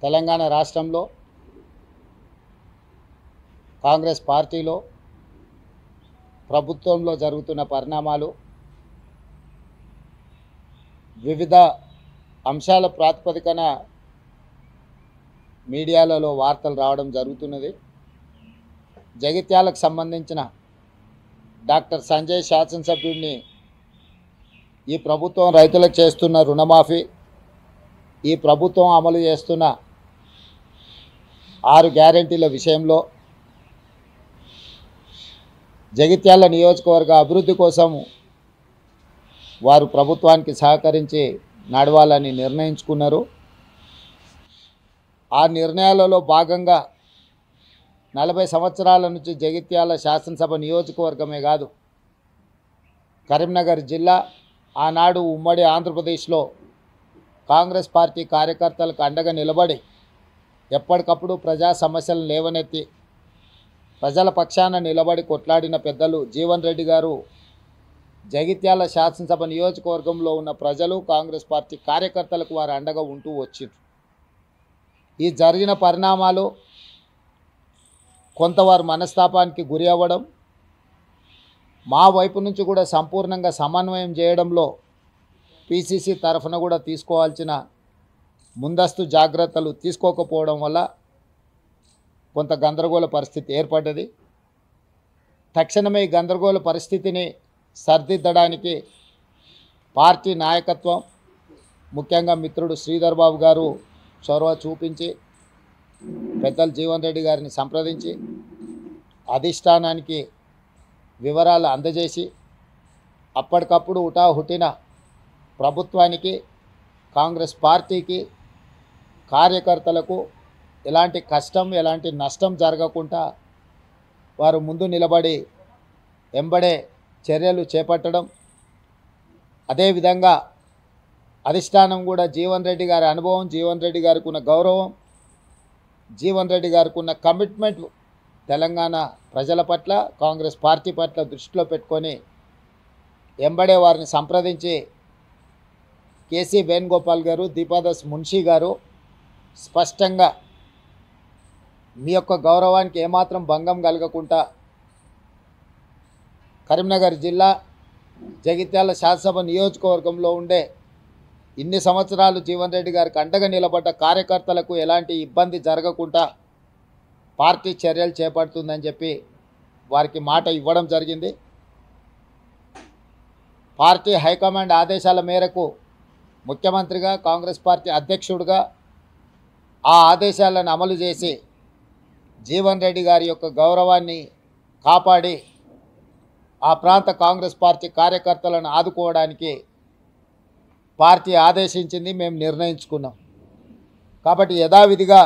తెలంగాణ రాష్ట్రంలో కాంగ్రెస్ పార్టీలో ప్రభుత్వంలో జరుగుతున్న పరిణామాలు వివిధ అంశాల ప్రాతిపదికన మీడియాలలో వార్తలు రావడం జరుగుతున్నది. జగిత్యాలకు సంబంధించిన డాక్టర్ సంజయ్ శాసనసభ్యుడిని ఈ ప్రభుత్వం రైతులకు చేస్తున్న రుణమాఫీ, ఈ ప్రభుత్వం అమలు చేస్తున్న 6 గ్యారెంటీల విషయంలో జగిత్యాల నియోజకవర్గ అభివృద్ధి కోసం వారు ప్రభుత్వానికి సహకరించి నడవాలని నిర్ణయించుకున్నారు. ఆ నిర్ణయాలలో భాగంగా 40 సంవత్సరాల నుంచి జగిత్యాల శాసనసభ నియోజకవర్గమే కాదు, కరీంనగర్ జిల్లా ఆనాడు ఉమ్మడి ఆంధ్రప్రదేశ్లో కాంగ్రెస్ పార్టీ కార్యకర్తలకు అండగా నిలబడి ఎప్పటికప్పుడు ప్రజా సమస్యలను లేవనెత్తి ప్రజల పక్షాన నిలబడి కొట్లాడిన పెద్దలు జీవన్ రెడ్డి గారు జగిత్యాల శాసనసభ నియోజకవర్గంలో ఉన్న ప్రజలు కాంగ్రెస్ పార్టీ కార్యకర్తలకు వారు అండగా ఉంటూ వచ్చిండ్రు. ఈ జరిగిన పరిణామాలు కొంతవారు మనస్తాపానికి గురి అవ్వడం, మా వైపు నుంచి కూడా సంపూర్ణంగా సమన్వయం చేయడంలో పిసిసి తరఫున కూడా తీసుకోవాల్సిన ముందస్తు జాగ్రత్తలు తీసుకోకపోవడం వల్ల కొంత గందరగోళ పరిస్థితి ఏర్పడ్డది. తక్షణమే ఈ గందరగోళ పరిస్థితిని సరిదిద్దడానికి పార్టీ నాయకత్వం, ముఖ్యంగా మిత్రుడు శ్రీధర్ బాబు గారు చొరవ చూపించి పెద్దలు జీవన్ రెడ్డి గారిని సంప్రదించి అధిష్టానానికి వివరాలు అందజేసి అప్పటికప్పుడు హుటాహుటిన ప్రభుత్వానికి, కాంగ్రెస్ పార్టీకి, కార్యకర్తలకు ఎలాంటి కష్టం, ఎలాంటి నష్టం జరగకుండా వారు ముందు నిలబడి ఎంబడే చర్యలు చేపట్టడం, అదేవిధంగా అధిష్టానం కూడా జీవన్ రెడ్డి గారి అనుభవం, జీవన్ రెడ్డి గారికి ఉన్న గౌరవం, జీవన్ రెడ్డి గారికి ఉన్న కమిట్మెంట్ తెలంగాణ ప్రజల పట్ల, కాంగ్రెస్ పార్టీ పట్ల దృష్టిలో పెట్టుకొని ఎంబడే వారిని సంప్రదించి కేసీ వేణుగోపాల్ గారు, దీపాదాస్ మున్షీ గారు స్పష్టంగా మీ యొక్క గౌరవానికి ఏమాత్రం భంగం కలగకుండా కరీంనగర్ జిల్లా జగిత్యాల శాసనసభ నియోజకవర్గంలో ఉండే ఇన్ని సంవత్సరాలు జీవన్ రెడ్డి గారికి అండగా నిలబడ్డ కార్యకర్తలకు ఎలాంటి ఇబ్బంది జరగకుండా పార్టీ చర్యలు చేపడుతుందని చెప్పి వారికి మాట ఇవ్వడం జరిగింది. పార్టీ హైకమాండ్ ఆదేశాల మేరకు ముఖ్యమంత్రిగా, కాంగ్రెస్ పార్టీ అధ్యక్షుడిగా ఆ ఆదేశాలను అమలు చేసి జీవన్ రెడ్డి గారి యొక్క గౌరవాన్ని కాపాడి ఆ ప్రాంత కాంగ్రెస్ పార్టీ కార్యకర్తలను ఆదుకోవడానికి పార్టీ ఆదేశించింది, మేము నిర్ణయించుకున్నాం. కాబట్టి యథావిధిగా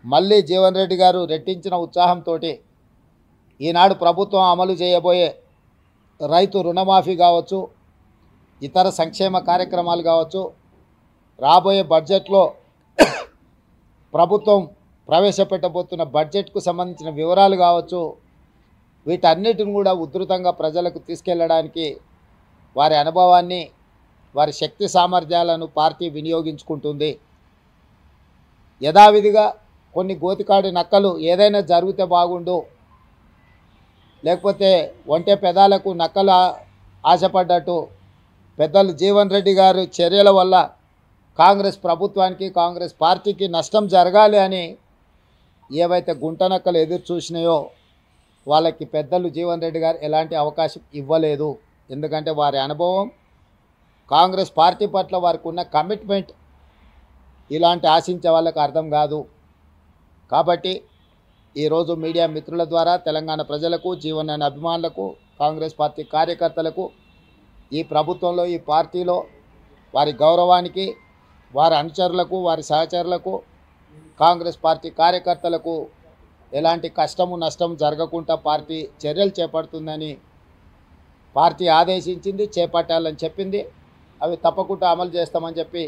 మళ్ళీ జీవన్ రెడ్డి గారు రెట్టించిన ఉత్సాహంతో ఈనాడు ప్రభుత్వం అమలు చేయబోయే రైతు రుణమాఫీ కావచ్చు, ఇతర సంక్షేమ కార్యక్రమాలు కావచ్చు, రాబోయే బడ్జెట్లో ప్రభుత్వం ప్రవేశపెట్టబోతున్న బడ్జెట్కు సంబంధించిన వివరాలు కావచ్చు, వీటన్నిటిని కూడా ఉధృతంగా ప్రజలకు తీసుకెళ్లడానికి వారి అనుభవాన్ని, వారి శక్తి సామర్థ్యాలను పార్టీ వినియోగించుకుంటుంది. యథావిధిగా కొన్ని గోతికాడి నక్కలు ఏదైనా జరిగితే బాగుండు, లేకపోతే ఒంటె పెదాలకు నక్కలు ఆశపడ్డట్టు పెద్దలు జీవన్ రెడ్డి గారు చర్యల వల్ల కాంగ్రెస్ ప్రభుత్వానికి, కాంగ్రెస్ పార్టీకి నష్టం జరగాలి అని ఏవైతే గుంటనక్కలు ఎదురు చూసినాయో వాళ్ళకి పెద్దలు జీవన్ రెడ్డి గారు ఎలాంటి అవకాశం ఇవ్వలేదు. ఎందుకంటే వారి అనుభవం, కాంగ్రెస్ పార్టీ పట్ల వారికి ఉన్న కమిట్మెంట్ ఇలాంటి ఆశించే వాళ్ళకి అర్థం కాదు. కాబట్టి ఈరోజు మీడియా మిత్రుల ద్వారా తెలంగాణ ప్రజలకు, జీవన్ అనే అభిమానులకు, కాంగ్రెస్ పార్టీ కార్యకర్తలకు ఈ ప్రభుత్వంలో, ఈ పార్టీలో వారి గౌరవానికి, వారి అనుచరులకు, వారి సహచరులకు, కాంగ్రెస్ పార్టీ కార్యకర్తలకు ఎలాంటి కష్టము నష్టం జరగకుండా పార్టీ చర్యలు చేపడుతుందని పార్టీ ఆదేశించింది, చేపట్టాలని చెప్పింది. అవి తప్పకుండా అమలు చేస్తామని చెప్పి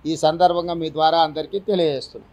ఈ సందర్భంగా మీ ద్వారా అందరికీ తెలియజేస్తున్నాను.